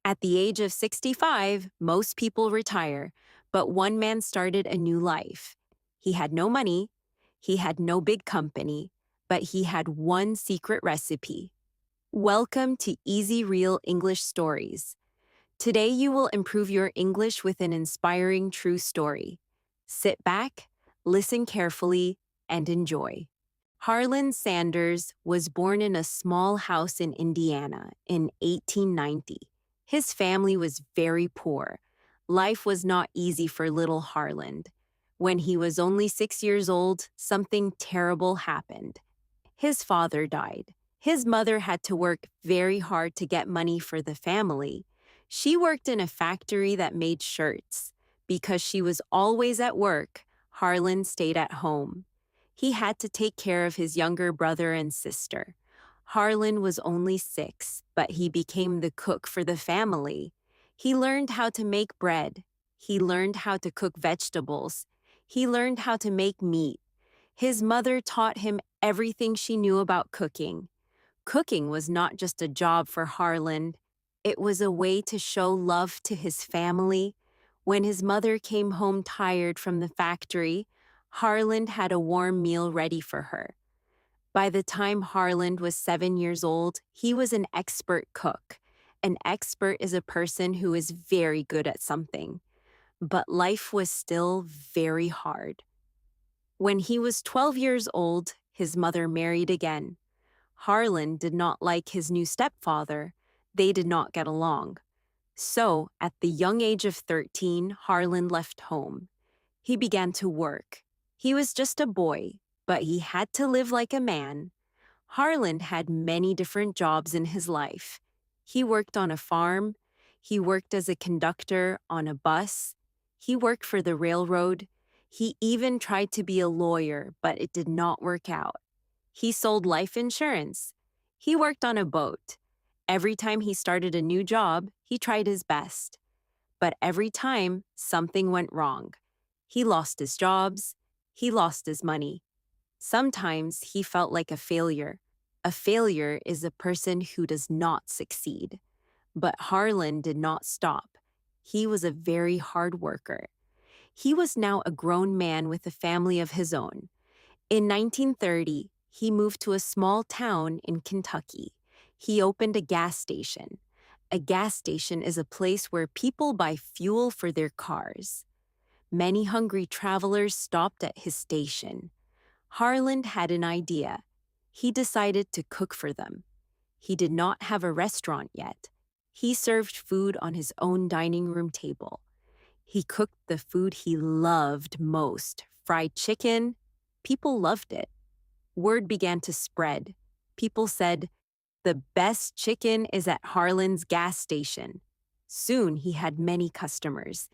At the age of 65, most people retire, but one man started a new life. He had no money, he had no big company, but he had one secret recipe. Welcome to Easy Real English Stories. Today you will improve your English with an inspiring true story. Sit back, listen carefully, and enjoy. Harlan Sanders was born in a small house in Indiana in 1890. His family was very poor. Life was not easy for little Harlan. When he was only 6 years old, something terrible happened. His father died. His mother had to work very hard to get money for the family. She worked in a factory that made shirts. Because she was always at work, Harlan stayed at home. He had to take care of his younger brother and sister. Harlan was only 6, but he became the cook for the family. He learned how to make bread. He learned how to cook vegetables. He learned how to make meat. His mother taught him everything she knew about cooking. Cooking was not just a job for Harlan. It was a way to show love to his family. When his mother came home tired from the factory, Harlan had a warm meal ready for her. By the time Harlan was 7 years old, he was an expert cook. An expert is a person who is very good at something. But life was still very hard. When he was 12 years old, his mother married again. Harlan did not like his new stepfather. They did not get along. So, at the young age of 13, Harlan left home. He began to work. He was just a boy, but he had to live like a man. Harlan had many different jobs in his life. He worked on a farm. He worked as a conductor on a bus. He worked for the railroad. He even tried to be a lawyer, but it did not work out. He sold life insurance. He worked on a boat. Every time he started a new job, he tried his best. But every time, something went wrong. He lost his jobs. He lost his money. Sometimes he felt like a failure. A failure is a person who does not succeed. But Harlan did not stop. He was a very hard worker. He was now a grown man with a family of his own. In 1930, he moved to a small town in Kentucky. He opened a gas station. A gas station is a place where people buy fuel for their cars. Many hungry travelers stopped at his station. Harlan had an idea. He decided to cook for them. He did not have a restaurant yet. He served food on his own dining room table. He cooked the food he loved most, fried chicken. People loved it. Word began to spread. People said, "The best chicken is at Harlan's gas station." Soon he had many customers.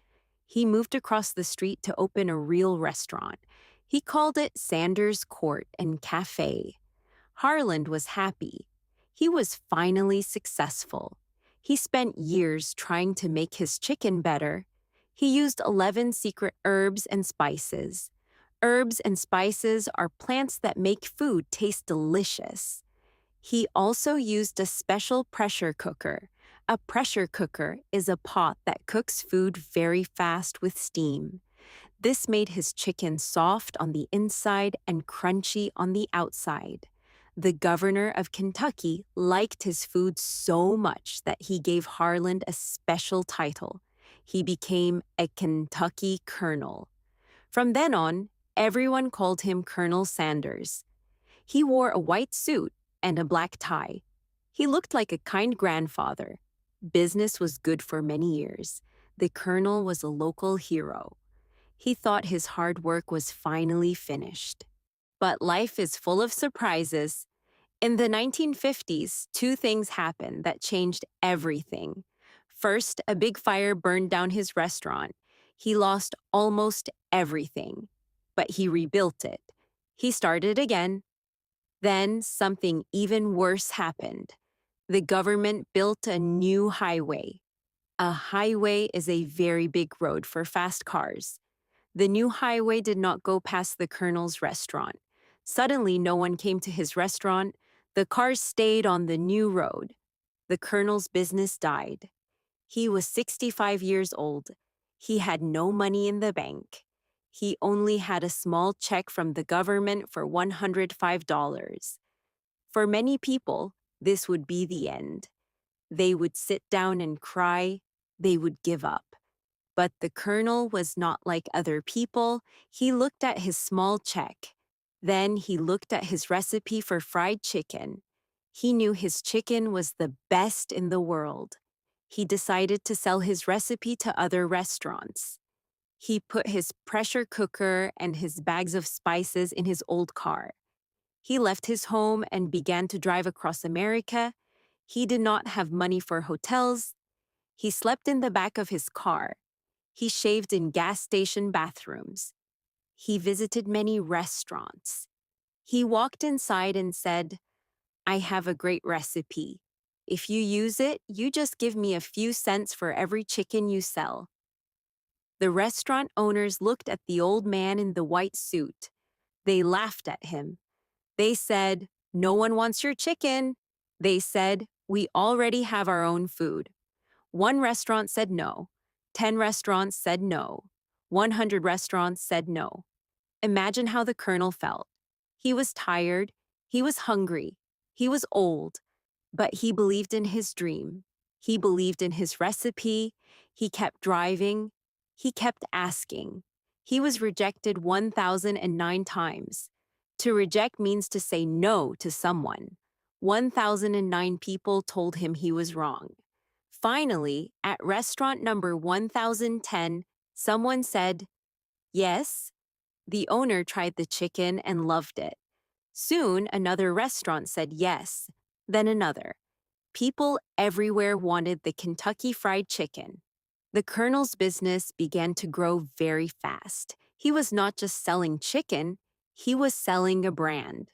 He moved across the street to open a real restaurant. He called it Sanders Court and Cafe. Harlan was happy. He was finally successful. He spent years trying to make his chicken better. He used 11 secret herbs and spices. Herbs and spices are plants that make food taste delicious. He also used a special pressure cooker. A pressure cooker is a pot that cooks food very fast with steam. This made his chicken soft on the inside and crunchy on the outside. The governor of Kentucky liked his food so much that he gave Harlan a special title. He became a Kentucky Colonel. From then on, everyone called him Colonel Sanders. He wore a white suit and a black tie. He looked like a kind grandfather. Business was good for many years. The colonel was a local hero. He thought his hard work was finally finished. But life is full of surprises. In the 1950s, two things happened that changed everything. First, a big fire burned down his restaurant. He lost almost everything, but he rebuilt it. He started again. Then something even worse happened. The government built a new highway. A highway is a very big road for fast cars. The new highway did not go past the colonel's restaurant. Suddenly, no one came to his restaurant. The cars stayed on the new road. The colonel's business died. He was 65 years old. He had no money in the bank. He only had a small check from the government for $105. For many people, this would be the end. They would sit down and cry. They would give up. But the colonel was not like other people. He looked at his small check. Then he looked at his recipe for fried chicken. He knew his chicken was the best in the world. He decided to sell his recipe to other restaurants. He put his pressure cooker and his bags of spices in his old car. He left his home and began to drive across America. He did not have money for hotels. He slept in the back of his car. He shaved in gas station bathrooms. He visited many restaurants. He walked inside and said, "I have a great recipe. If you use it, you just give me a few cents for every chicken you sell." The restaurant owners looked at the old man in the white suit. They laughed at him. They said, "No one wants your chicken." They said, "We already have our own food." One restaurant said no. 10 restaurants said no. 100 restaurants said no. Imagine how the colonel felt. He was tired. He was hungry. He was old. But he believed in his dream. He believed in his recipe. He kept driving. He kept asking. He was rejected 1,009 times. To reject means to say no to someone. 1,009 people told him he was wrong. Finally, at restaurant number 1010, someone said, "Yes." The owner tried the chicken and loved it. Soon, another restaurant said yes, then another. People everywhere wanted the Kentucky Fried Chicken. The colonel's business began to grow very fast. He was not just selling chicken, he was selling a brand.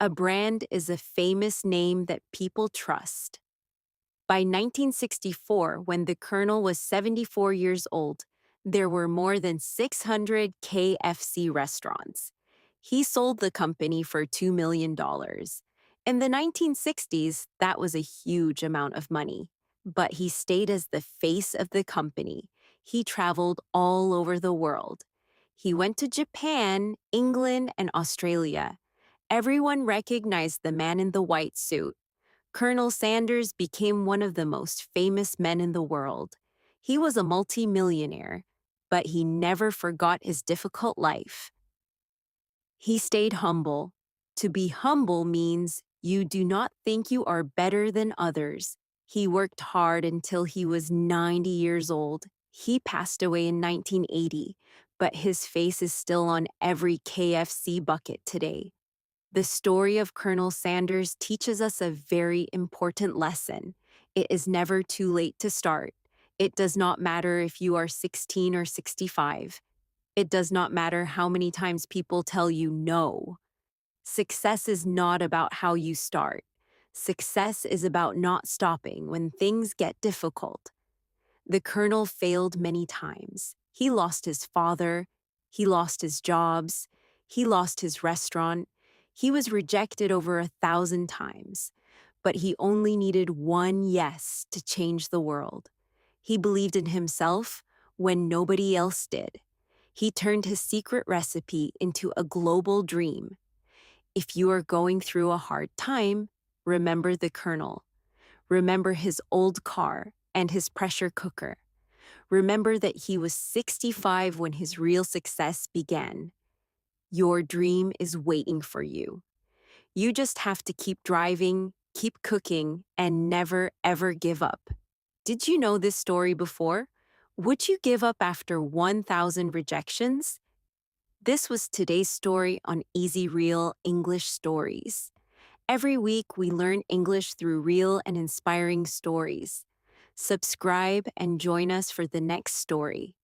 A brand is a famous name that people trust. By 1964, when the colonel was 74 years old, there were more than 600 KFC restaurants. He sold the company for $2 million. In the 1960s, that was a huge amount of money. But he stayed as the face of the company. He traveled all over the world. He went to Japan, England, and Australia. Everyone recognized the man in the white suit. Colonel Sanders became one of the most famous men in the world. He was a multimillionaire, but he never forgot his difficult life. He stayed humble. To be humble means you do not think you are better than others. He worked hard until he was 90 years old. He passed away in 1980, but his face is still on every KFC bucket today. The story of Colonel Sanders teaches us a very important lesson. It is never too late to start. It does not matter if you are 16 or 65. It does not matter how many times people tell you no. Success is not about how you start. Success is about not stopping when things get difficult. The colonel failed many times. He lost his father. He lost his jobs. He lost his restaurant. He was rejected over 1,000 times, but he only needed one yes to change the world. He believed in himself when nobody else did. He turned his secret recipe into a global dream. If you are going through a hard time, remember the colonel. Remember his old car and his pressure cooker. Remember that he was 65 when his real success began. Your dream is waiting for you. You just have to keep driving, keep cooking, and never, ever give up. Did you know this story before? Would you give up after 1,000 rejections? This was today's story on Easy Real English Stories. Every week, we learn English through real and inspiring stories. Subscribe and join us for the next story.